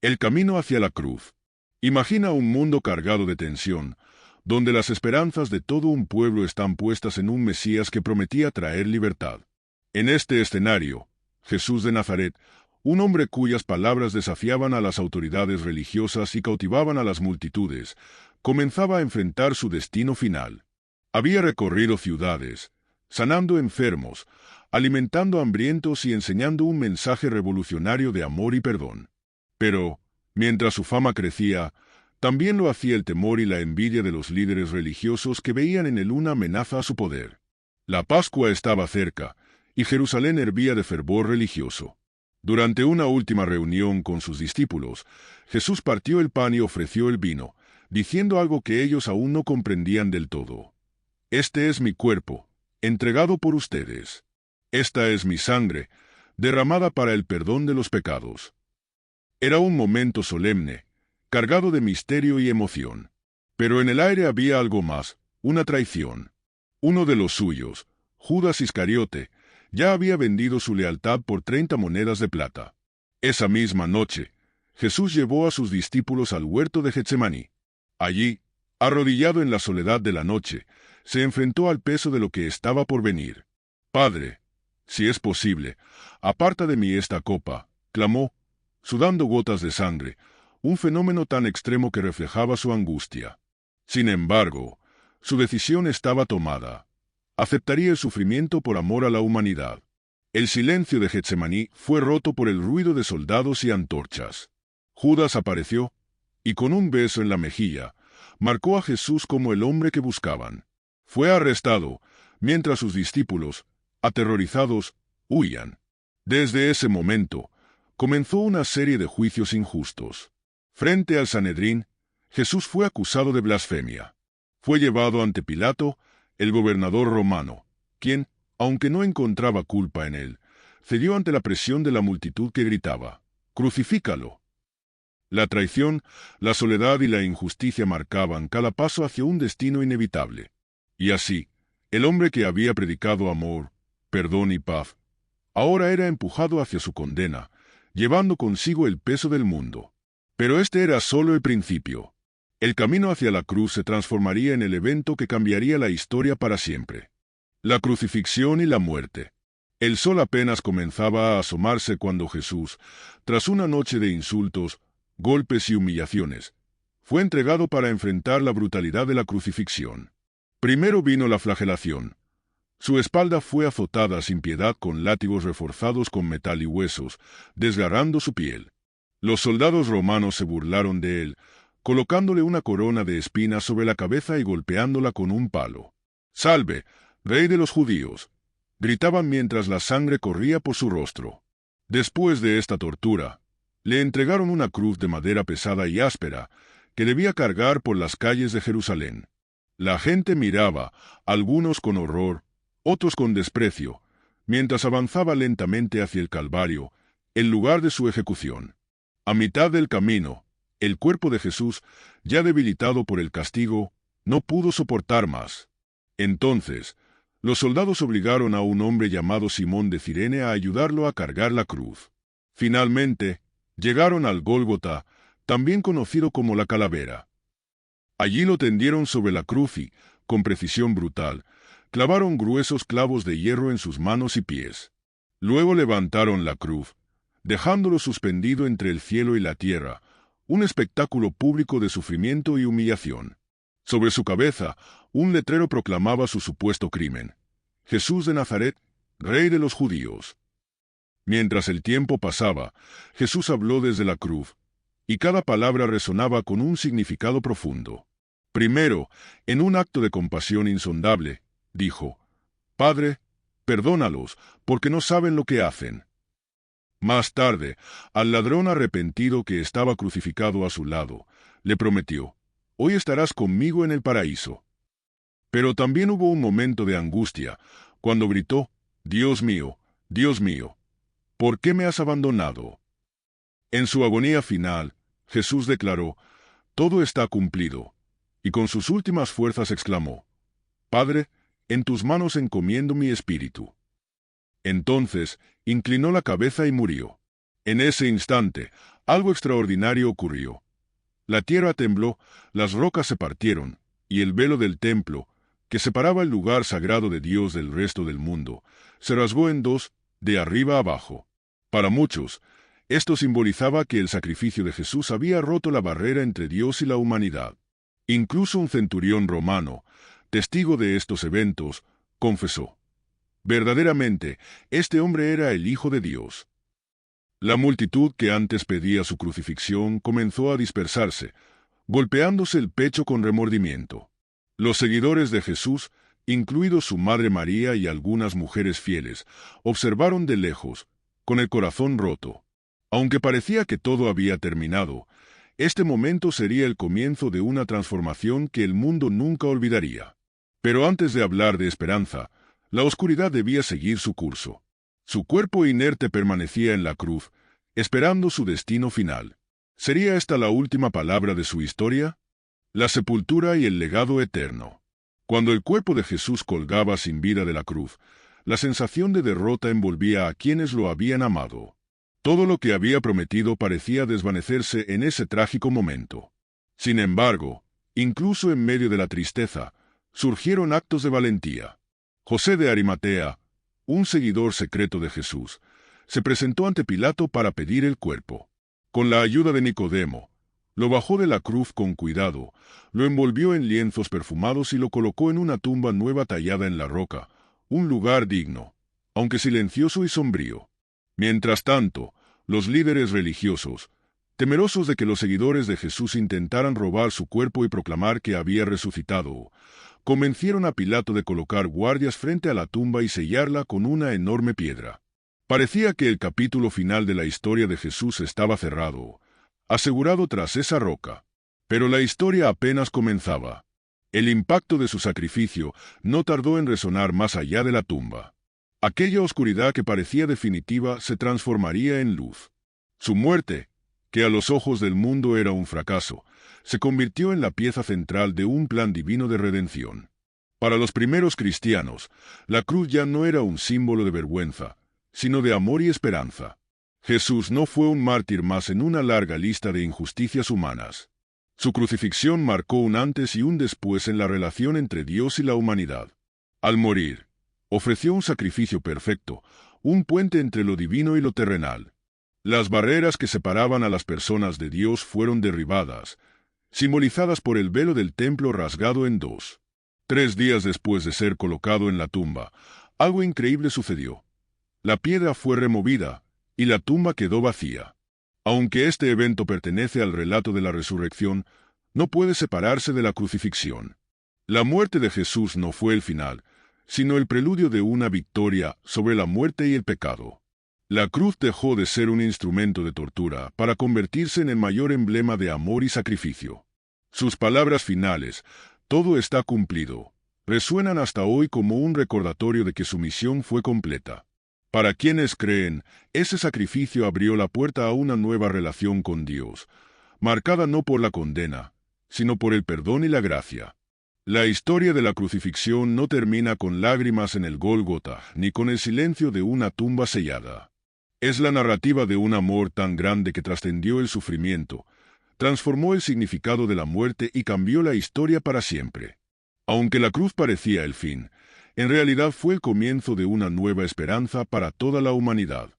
El camino hacia la cruz. Imagina un mundo cargado de tensión, donde las esperanzas de todo un pueblo están puestas en un Mesías que prometía traer libertad. En este escenario, Jesús de Nazaret, un hombre cuyas palabras desafiaban a las autoridades religiosas y cautivaban a las multitudes, comenzaba a enfrentar su destino final. Había recorrido ciudades, sanando enfermos, alimentando hambrientos y enseñando un mensaje revolucionario de amor y perdón. Pero, mientras su fama crecía, también lo hacía el temor y la envidia de los líderes religiosos que veían en él una amenaza a su poder. La Pascua estaba cerca, y Jerusalén hervía de fervor religioso. Durante una última reunión con sus discípulos, Jesús partió el pan y ofreció el vino, diciendo algo que ellos aún no comprendían del todo. Este es mi cuerpo, entregado por ustedes. Esta es mi sangre, derramada para el perdón de los pecados. Era un momento solemne, cargado de misterio y emoción. Pero en el aire había algo más, una traición. Uno de los suyos, Judas Iscariote, ya había vendido su lealtad por 30 monedas de plata. Esa misma noche, Jesús llevó a sus discípulos al huerto de Getsemaní. Allí, arrodillado en la soledad de la noche, se enfrentó al peso de lo que estaba por venir. «Padre, si es posible, aparta de mí esta copa», clamó, sudando gotas de sangre, un fenómeno tan extremo que reflejaba su angustia. Sin embargo, su decisión estaba tomada. Aceptaría el sufrimiento por amor a la humanidad. El silencio de Getsemaní fue roto por el ruido de soldados y antorchas. Judas apareció, y con un beso en la mejilla, marcó a Jesús como el hombre que buscaban. Fue arrestado, mientras sus discípulos, aterrorizados, huían. Desde ese momento, comenzó una serie de juicios injustos. Frente al Sanedrín, Jesús fue acusado de blasfemia. Fue llevado ante Pilato, el gobernador romano, quien, aunque no encontraba culpa en él, cedió ante la presión de la multitud que gritaba: «¡Crucifícalo!». La traición, la soledad y la injusticia marcaban cada paso hacia un destino inevitable. Y así, el hombre que había predicado amor, perdón y paz, ahora era empujado hacia su condena, llevando consigo el peso del mundo. Pero este era solo el principio. El camino hacia la cruz se transformaría en el evento que cambiaría la historia para siempre. La crucifixión y la muerte. El sol apenas comenzaba a asomarse cuando Jesús, tras una noche de insultos, golpes y humillaciones, fue entregado para enfrentar la brutalidad de la crucifixión. Primero vino la flagelación. Su espalda fue azotada sin piedad con látigos reforzados con metal y huesos, desgarrando su piel. Los soldados romanos se burlaron de él, colocándole una corona de espinas sobre la cabeza y golpeándola con un palo. «¡Salve, rey de los judíos!», gritaban mientras la sangre corría por su rostro. Después de esta tortura, le entregaron una cruz de madera pesada y áspera, que debía cargar por las calles de Jerusalén. La gente miraba, algunos con horror, otros con desprecio, mientras avanzaba lentamente hacia el Calvario, el lugar de su ejecución. A mitad del camino, el cuerpo de Jesús, ya debilitado por el castigo, no pudo soportar más. Entonces, los soldados obligaron a un hombre llamado Simón de Cirene a ayudarlo a cargar la cruz. Finalmente, llegaron al Gólgota, también conocido como la Calavera. Allí lo tendieron sobre la cruz y, con precisión brutal, clavaron gruesos clavos de hierro en sus manos y pies. Luego levantaron la cruz, dejándolo suspendido entre el cielo y la tierra, un espectáculo público de sufrimiento y humillación. Sobre su cabeza, un letrero proclamaba su supuesto crimen: «Jesús de Nazaret, Rey de los Judíos». Mientras el tiempo pasaba, Jesús habló desde la cruz, y cada palabra resonaba con un significado profundo. Primero, en un acto de compasión insondable, dijo: «Padre, perdónalos, porque no saben lo que hacen». Más tarde, al ladrón arrepentido que estaba crucificado a su lado, le prometió: «Hoy estarás conmigo en el paraíso». Pero también hubo un momento de angustia, cuando gritó: Dios mío, ¿por qué me has abandonado?». En su agonía final, Jesús declaró: «Todo está cumplido», y con sus últimas fuerzas exclamó: «Padre, en tus manos encomiendo mi espíritu». Entonces, inclinó la cabeza y murió. En ese instante, algo extraordinario ocurrió. La tierra tembló, las rocas se partieron, y el velo del templo, que separaba el lugar sagrado de Dios del resto del mundo, se rasgó en dos, de arriba abajo. Para muchos, esto simbolizaba que el sacrificio de Jesús había roto la barrera entre Dios y la humanidad. Incluso un centurión romano, testigo de estos eventos, confesó: verdaderamente, este hombre era el Hijo de Dios. La multitud que antes pedía su crucifixión comenzó a dispersarse, golpeándose el pecho con remordimiento. Los seguidores de Jesús, incluidos su madre María y algunas mujeres fieles, observaron de lejos, con el corazón roto. Aunque parecía que todo había terminado, este momento sería el comienzo de una transformación que el mundo nunca olvidaría. Pero antes de hablar de esperanza, la oscuridad debía seguir su curso. Su cuerpo inerte permanecía en la cruz, esperando su destino final. ¿Sería esta la última palabra de su historia? La sepultura y el legado eterno. Cuando el cuerpo de Jesús colgaba sin vida de la cruz, la sensación de derrota envolvía a quienes lo habían amado. Todo lo que había prometido parecía desvanecerse en ese trágico momento. Sin embargo, incluso en medio de la tristeza, surgieron actos de valentía. José de Arimatea, un seguidor secreto de Jesús, se presentó ante Pilato para pedir el cuerpo. Con la ayuda de Nicodemo, lo bajó de la cruz con cuidado, lo envolvió en lienzos perfumados y lo colocó en una tumba nueva tallada en la roca, un lugar digno, aunque silencioso y sombrío. Mientras tanto, los líderes religiosos, temerosos de que los seguidores de Jesús intentaran robar su cuerpo y proclamar que había resucitado, convencieron a Pilato de colocar guardias frente a la tumba y sellarla con una enorme piedra. Parecía que el capítulo final de la historia de Jesús estaba cerrado, asegurado tras esa roca. Pero la historia apenas comenzaba. El impacto de su sacrificio no tardó en resonar más allá de la tumba. Aquella oscuridad que parecía definitiva se transformaría en luz. Su muerte, que a los ojos del mundo era un fracaso, se convirtió en la pieza central de un plan divino de redención. Para los primeros cristianos, la cruz ya no era un símbolo de vergüenza, sino de amor y esperanza. Jesús no fue un mártir más en una larga lista de injusticias humanas. Su crucifixión marcó un antes y un después en la relación entre Dios y la humanidad. Al morir, ofreció un sacrificio perfecto, un puente entre lo divino y lo terrenal. Las barreras que separaban a las personas de Dios fueron derribadas, simbolizadas por el velo del templo rasgado en dos. 3 días después de ser colocado en la tumba, algo increíble sucedió. La piedra fue removida, y la tumba quedó vacía. Aunque este evento pertenece al relato de la resurrección, no puede separarse de la crucifixión. La muerte de Jesús no fue el final, sino el preludio de una victoria sobre la muerte y el pecado. La cruz dejó de ser un instrumento de tortura para convertirse en el mayor emblema de amor y sacrificio. Sus palabras finales, "todo está cumplido", resuenan hasta hoy como un recordatorio de que su misión fue completa. Para quienes creen, ese sacrificio abrió la puerta a una nueva relación con Dios, marcada no por la condena, sino por el perdón y la gracia. La historia de la crucifixión no termina con lágrimas en el Gólgota, ni con el silencio de una tumba sellada. Es la narrativa de un amor tan grande que trascendió el sufrimiento, transformó el significado de la muerte y cambió la historia para siempre. Aunque la cruz parecía el fin, en realidad fue el comienzo de una nueva esperanza para toda la humanidad.